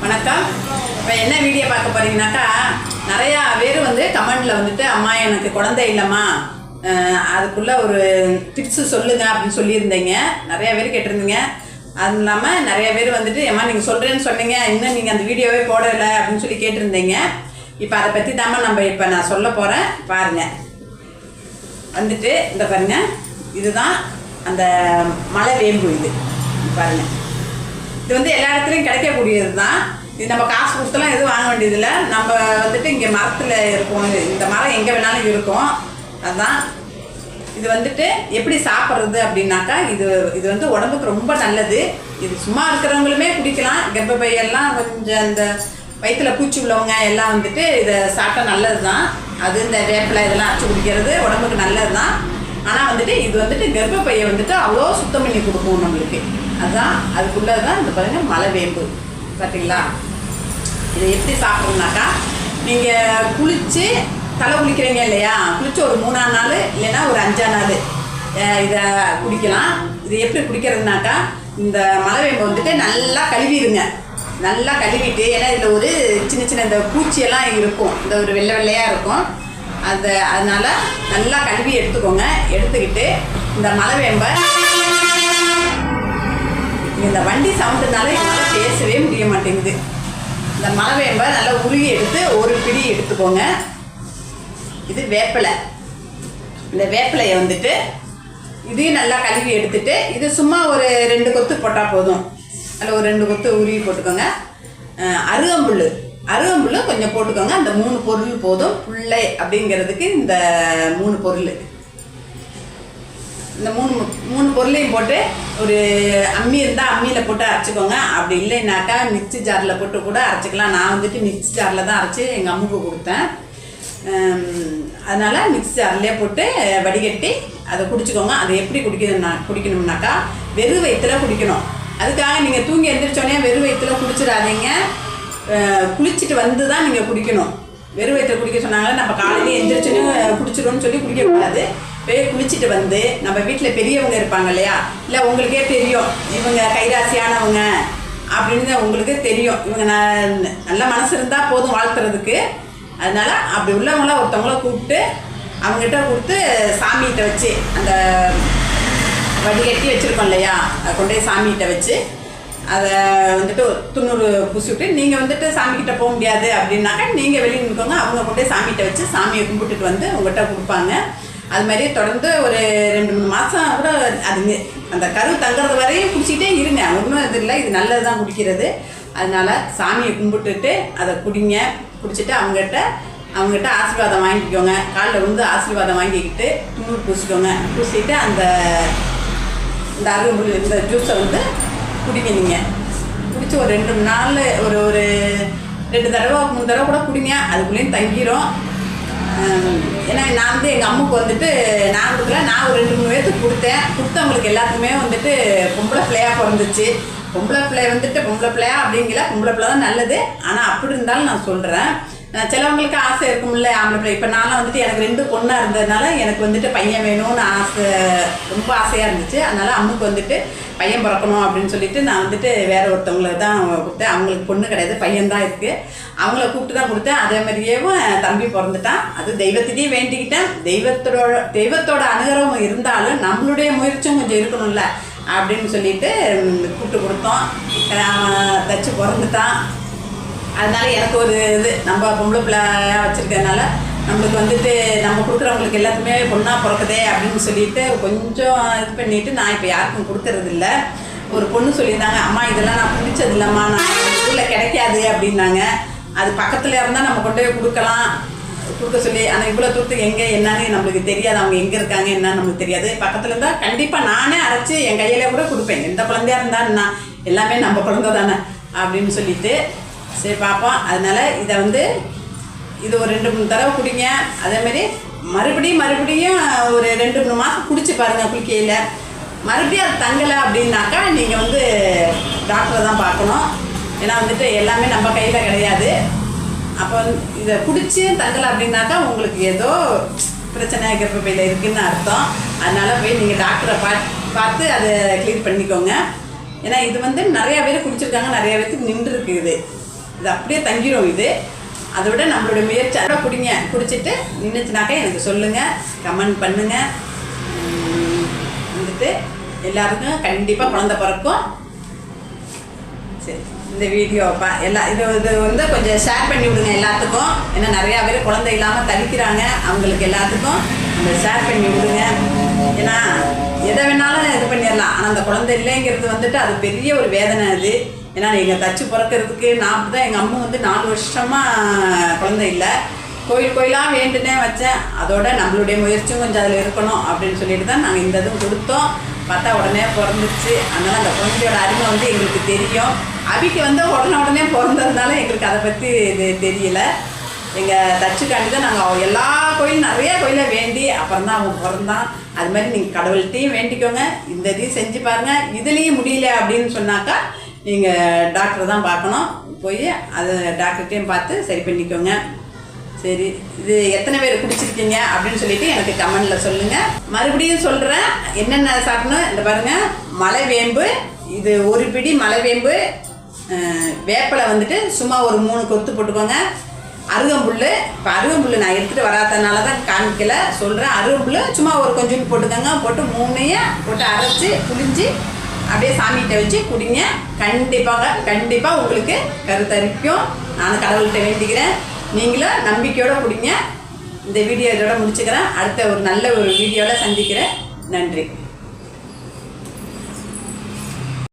வணக்கம். இப்போ என்ன வீடியோ பார்க்க போகிறீங்கன்னாக்கா, நிறையா பேர் வந்து கமெண்டில் வந்துட்டு அம்மா எனக்கு குழந்தை இல்லைம்மா, அதுக்குள்ளே ஒரு டிப்ஸு சொல்லுங்க அப்படின்னு சொல்லியிருந்தீங்க. நிறையா பேர் கேட்டிருந்தீங்க. அது இல்லாமல் நிறைய பேர் வந்துட்டு அம்மா நீங்கள் சொல்கிறேன்னு சொன்னீங்க, இன்னும் நீங்கள் அந்த வீடியோவே போடலை அப்படின்னு சொல்லி கேட்டிருந்தீங்க. இப்போ அதை பற்றி தாம்மா இப்போ நான் சொல்ல போகிறேன். பாருங்கள், வந்துட்டு இந்த பாருங்கள், இதுதான் அந்த மலை வேம்பு. இது பாருங்கள், இது வந்து எல்லா இடத்துலையும் கிடைக்கக்கூடியது தான். இது நம்ம காசு கொடுத்தலாம் எதுவும் வாங்க வேண்டியதில்லை. நம்ம வந்துட்டு இங்கே மரத்தில் இருக்கும். இந்த மரம் எங்கே வேணாலும் இருக்கும். அதுதான் இது வந்துட்டு எப்படி சாப்பிட்றது அப்படின்னாக்கா, இது வந்து உடம்புக்கு ரொம்ப நல்லது. இது சும்மா இருக்கிறவங்களுமே குடிக்கலாம். கர்ப்பப்பையெல்லாம் கொஞ்சம் இந்த வயிற்றுல பூச்சி உள்ளவங்க எல்லாம் வந்துட்டு இதை சாப்பிட்டா நல்லது தான். அது இந்த வேப்பிலை இதெல்லாம் அரைச்சி குடிக்கிறது உடம்புக்கு நல்லது தான். ஆனால் வந்துட்டு இது வந்துட்டு கர்ப்பப்பையை வந்துட்டு அவ்வளோ சுத்தம் பண்ணி கொடுக்கும் நம்மளுக்கு. அதுதான் அதுக்குள்ளே தான் இந்த பாருங்கள் மலை வேம்பு. பார்த்தீங்களா? இதை எப்படி சாப்பிட்றதுனாக்கா, நீங்கள் குளித்து தலை குளிக்கிறீங்க இல்லையா, குளித்து ஒரு 3ஆம் நாள் இல்லைன்னா ஒரு 5ஆம் நாள் இதை குடிக்கலாம். இது எப்படி குடிக்கிறதுனாக்கா, இந்த மலை வேம்பு வந்துட்டு நல்லா கழுவிடுங்க. நல்லா கழுவிட்டு, ஏன்னா இதில் ஒரு சின்ன சின்ன இந்த பூச்சியெல்லாம் இருக்கும், இந்த ஒரு வெள்ளை வெள்ளையாக இருக்கும். அதனால் நல்லா கழுவி எடுத்துக்கோங்க. எடுத்துக்கிட்டு இந்த மலை வேம்பை, இந்த வண்டி சவுண்டுனால என்னால் பேசவே முடிய மாட்டேங்குது. இந்த மலை வேம்பை நல்லா உருகி எடுத்து ஒரு பிடி எடுத்துக்கோங்க. இது வேப்பிலை. இந்த வேப்பிலையை வந்துட்டு இதையும் நல்லா கழுவி எடுத்துட்டு, இது சும்மா ஒரு 2 கொத்து போட்டால் போதும். அதில் ஒரு 2 கொத்து உருவி போட்டுக்கோங்க. அருகம்புல் கொஞ்சம் போட்டுக்கோங்க. அந்த 3 பொருள் போதும். பிள்ளை அப்படிங்கிறதுக்கு இந்த 3 பொருள், இந்த மூணு பொருளையும் போட்டு ஒரு அம்மி இருந்தால் அம்மியில் போட்டு அரைச்சிக்கோங்க. அப்படி இல்லைன்னாக்கா மிக்ஸி ஜாரில் போட்டு கூட அரைச்சிக்கலாம். நான் வந்துட்டு மிக்ஸி ஜாரில் தான் அரைச்சி எங்கள் அம்முக்கு கொடுத்தேன். அதனால் மிக்ஸி ஜார்லேயே போட்டு வடிகட்டி அதை குடிச்சிக்கோங்க. அதை எப்படி குடிக்கணும்னாக்கா, வெறும் வயிற்றுல குடிக்கணும். அதுக்காக நீங்கள் தூங்கி எழுந்திரிச்சோடனே வெறும் வயிற்றுல குடிச்சிடாதீங்க. குளிச்சுட்டு வந்து தான் நீங்கள் குடிக்கணும். வெறும் வயிற்றுல குடிக்க சொன்னாங்களே, நம்ம காலையிலே எழுந்திரிச்சோன்னே குடிச்சிடும்னு சொல்லி குடிக்கக்கூடாது. போய் குளிச்சுட்டு வந்து, நம்ம வீட்டில் பெரியவங்க இருப்பாங்க இல்லையா, இல்லை உங்களுக்கே தெரியும் இவங்க கைராசியானவங்க அப்படின்னு உங்களுக்கு தெரியும். இவங்க நல்ல மனசு இருந்தால் போதும் வாழ்த்துறதுக்கு. அதனால் அப்படி உள்ளவங்களாம் ஒருத்தவங்கள கூப்பிட்டு அவங்ககிட்ட கொடுத்து சாமிகிட்ட வச்சு, அந்த வடிகட்டி வச்சுருக்கோம் இல்லையா, அதை கொண்டு போய் சாமிகிட்ட வச்சு அதை வந்துட்டு துண்ணூறு பூசி விட்டு, நீங்கள் வந்துட்டு சாமிக்கிட்ட போக முடியாது அப்படின்னாக்கா நீங்கள் வெளியே நிற்கோங்க. அவங்க கொண்டு போய் சாமிகிட்ட வச்சு சாமியை கும்பிட்டுட்டு வந்து உங்கள்கிட்ட கொடுப்பாங்க. அது மாதிரி தொடர்ந்து ஒரு 2-3 மாதம் கூட அது அந்த கரு தங்குறது வரையும் குடிச்சிட்டே இருங்க. ஒன்றும் இது இல்லை, இது நல்லது தான் குடிக்கிறது. அதனால் சாமியை கும்பிட்டுட்டு அதை குடிங்க. குடிச்சிட்டு அவங்ககிட்ட ஆசீர்வாதம் வாங்கிக்கோங்க. காலில் வந்து ஆசீர்வாதம் வாங்கிக்கிட்டு துண்ணூறு பூசிக்கோங்க. பூசிட்டு இந்த அருகம்புல் இந்த ஜூஸை வந்து குடிங்க. நீங்கள் குடித்து ஒரு 2 நாள் ஒரு 2 தடவை 3 தடவை கூட குடிங்க. அதுக்குள்ளேயும் தங்கிடும். ஏன்னா நான் வந்து எங்கள் அம்முக்கு வந்துட்டு நான் கொடுக்கல, நான் ஒரு 2-3 பேர்த்துக்கு கொடுத்தவங்களுக்கு எல்லாத்துக்குமே வந்துட்டு பொம்பளை பிள்ளையாக பிறந்துச்சு. பொம்பளை பிள்ளையா அப்படிங்கல, பொம்பளை பிள்ளை தான் நல்லது. ஆனால் அப்படி இருந்தாலும் நான் சொல்கிறேன், சிலவங்களுக்கு ஆசை இருக்கும்ல ஆம்பளை பிள்ளை. இப்போ நான்லாம் வந்துட்டு எனக்கு 2 பொண்ணாக இருந்ததுனால எனக்கு வந்துட்டு பையன் வேணும்னு ரொம்ப ஆசையாக இருந்துச்சு. அதனால் அம்முக்கு வந்துட்டு பையன் பிறக்கணும் அப்படின்னு சொல்லிட்டு நான் வந்துட்டு வேறு ஒருத்தவங்களை தான் கொடுத்தேன். அவங்களுக்கு பொண்ணு கிடையாது, பையன்தான் இருக்குது. அவங்கள கூப்பிட்டு தான் கொடுத்தேன். அதே மாதிரியேவும் தம்பி பிறந்துட்டான். அது தெய்வத்திலேயே வேண்டிக்கிட்டேன். தெய்வத்தோட அனுகிரகம் இருந்தாலும் நம்மளுடைய முயற்சியும் கொஞ்சம் இருக்கணும்ல அப்படின்னு சொல்லிட்டு கூப்பிட்டு கொடுத்தோம். தச்சு பிறந்துட்டான். அதனால எனக்கு ஒரு இது, நம்ம பொம்பளை பிள்ளையாக வச்சுருக்கனால நம்மளுக்கு வந்துட்டு நம்ம கொடுக்குறவங்களுக்கு எல்லாத்துக்குமே பொண்ணாக பிறக்குதே அப்படின்னு சொல்லிட்டு கொஞ்சம் இது பண்ணிவிட்டு நான் இப்போ யாருக்கும் கொடுக்கறதில்ல. ஒரு பொண்ணு சொல்லியிருந்தாங்க, அம்மா இதெல்லாம் நான் பிடிச்சது இல்லைம்மா, நான் ஊரில் கிடைக்காது அப்படின்னாங்க. அது பக்கத்தில் இருந்தால் நம்ம கொண்டு போய் கொடுக்க சொல்லி, ஆனால் இவ்வளோ தூரத்துக்கு எங்கே என்னன்னு நம்மளுக்கு தெரியாது. அவங்க எங்கே இருக்காங்க என்னன்னு நம்மளுக்கு தெரியாது. பக்கத்தில் இருந்தால் கண்டிப்பாக நானே அரைச்சி என் கையிலே கூட கொடுப்பேன். எந்த குழந்தையாக இருந்தால் நான் எல்லாமே நம்ம குழந்தை தானே அப்படின்னு சொல்லிட்டு சரி பார்ப்போம். அதனால் இதை வந்து இது ஒரு 2-3 தடவை குடிங்க. அதேமாரி மறுபடியும் ஒரு 2-3 மாதம் குடிச்சு பாருங்கள். குளிக்கையில் மறுபடியும் அது தங்கலை அப்படின்னாக்கா நீங்கள் வந்து டாக்டரை தான் பார்க்கணும். ஏன்னா வந்துட்டு எல்லாமே நம்ம கையில் கிடையாது. அப்போ இதை குடிச்சு தங்கலை அப்படின்னாக்கா உங்களுக்கு ஏதோ பிரச்சனை கர்ப்பப்பையில் இருக்குதுன்னு அர்த்தம். அதனால் போய் நீங்கள் டாக்டரை பார்த்து அதை க்ளீன் பண்ணிக்கோங்க. ஏன்னா இது வந்து நிறையா பேர் குடிச்சிருக்காங்க, நிறையா பேருக்கு நின்று இருக்குது. இது அப்படியே தங்கிடும். இது அதை விட நம்மளோட முயற்சி அதை குடிங்க. குடிச்சிட்டு நின்றுச்சுனாக்கா எனக்கு சொல்லுங்கள், கமெண்ட் பண்ணுங்கள். வந்துட்டு எல்லாருக்கும் கண்டிப்பாக குழந்தை பிறக்கும். சரி, இந்த வீடியோ இது வந்து கொஞ்சம் ஷேர் பண்ணி விடுங்க எல்லாத்துக்கும். ஏன்னா நிறையா பேர் குழந்தை இல்லாமல் தவிக்கிறாங்க. அவங்களுக்கு எல்லாத்துக்கும் அந்த ஷேர் பண்ணி விடுங்க. ஏன்னா எதை வேணாலும் இது பண்ணிடலாம். ஆனால் அந்த குழந்தை இல்லைங்கிறது வந்துட்டு அது பெரிய ஒரு வேதனை. அது ஏன்னா எங்கள் தச்சு பிறக்கிறதுக்கு நான் தான் எங்கள் அம்மா வந்து 4 வருஷமாக குழந்தை இல்லை. கோயிலாக வேண்டுனே வச்சேன். அதோட நம்மளுடைய முயற்சியும் கொஞ்சம் அதில் இருக்கணும் அப்படின்னு சொல்லிட்டு தான் நாங்கள் இந்த இதுவும் கொடுத்தோம். பார்த்தா உடனே பிறந்துச்சு. அதனால் அந்த குழந்தையோட அருமை வந்து எங்களுக்கு தெரியும். அபிக்கு வந்து உடனே பிறந்ததுனால எங்களுக்கு அதை பற்றி இது தெரியல. எங்கள் தச்சுக்காண்டி தான் நாங்கள் எல்லா கோயிலும் நிறையா கோயிலை வேண்டி அப்புறம் தான் அவன் பிறந்தான். அது மாதிரி நீங்கள் கடவுள்கிட்டையும் வேண்டிக்கோங்க. இந்த இதையும் செஞ்சு பாருங்கள். இதுலேயும் முடியல அப்படின்னு சொன்னாக்கா நீங்கள் டாக்டரை தான் பார்க்கணும். போய் அது டாக்டர்கிட்டையும் பார்த்து சரி பண்ணிக்கோங்க. சரி, இது எத்தனை பேர் குடிச்சிருக்கீங்க அப்படின்னு சொல்லிட்டு எனக்கு கமெண்டில் சொல்லுங்கள். மறுபடியும் சொல்கிறேன், என்னென்ன சாப்பிடணும். இந்த பாருங்கள், மலைவேம்பு, இது ஒரு பிடி மலைவேம்பு, வேப்பிலை வந்துட்டு சும்மா ஒரு 3 கொத்து போட்டுக்கோங்க. அருகம்புல், இப்போ அருகம்புல் நான் எடுத்துகிட்டு வராதனால தான் காமிக்கல சொல்கிறேன். அருகம்புல் சும்மா ஒரு கொஞ்சம் போட்டுக்கோங்க. போட்டு 3ஐயும் போட்டு அரைச்சி புளிஞ்சு அப்படியே சாமிகிட்ட வச்சு குடிங்க. கண்டிப்பாக உங்களுக்கு கருத்தரிக்கும். நான் கடவுள்கிட்ட வேண்டிக்கிறேன். நீங்களும் நம்பிக்கையோடு குடிங்க. இந்த வீடியோ இதோட முடிச்சுக்கிறேன். அடுத்த ஒரு நல்ல ஒரு வீடியோவில் சந்திக்கிறேன். நன்றி.